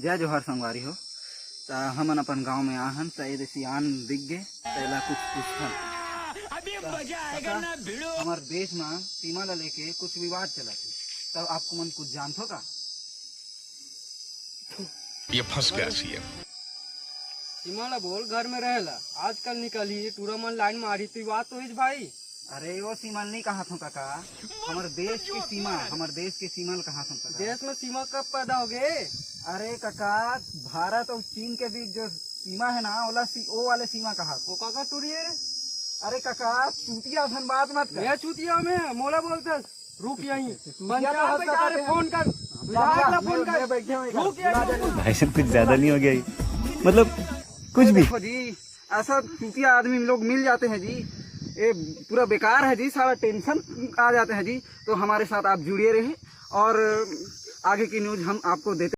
जय जोहर संगवारी हो। ता हमन अपन गांव में आहन त ए सियान दिख गे तैला कुछ पूछन। अभी मजा आएगा ना भिड़ो। हमार देश में सीमा ला लेके कुछ विवाद चला थे, तब आपको मन कुछ जानतो का? ये फंस गया सीएम। सीमा ला बोल घर में रहेला, आजकल निकली पूरा मन लाइन मारी तो बात तो इस भाई। अरे वो सीमा नहीं कहा था काका, हमारे देश की सीमा, हमारे देश की सीमा कहा था काका। देश में सीमा कब पैदा हो गए? अरे काका, भारत और चीन के बीच जो सीमा है ना, वो वाले सीमा कहा। वो काका टूरिए। अरे काका चूतिया धन बात मत कर। मैं चूतिया में मोला बोलते रुक यहीं फोन कर भाई साहब कुछ ज्यादा नहीं हो गया ये? मतलब कुछ भी जी, ऐसा चूतिया आदमी लोग मिल जाते हैं जी, ये पूरा बेकार है जी, सारा टेंशन आ जाते हैं जी। तो हमारे साथ आप जुड़े रहे और आगे की न्यूज हम आपको देते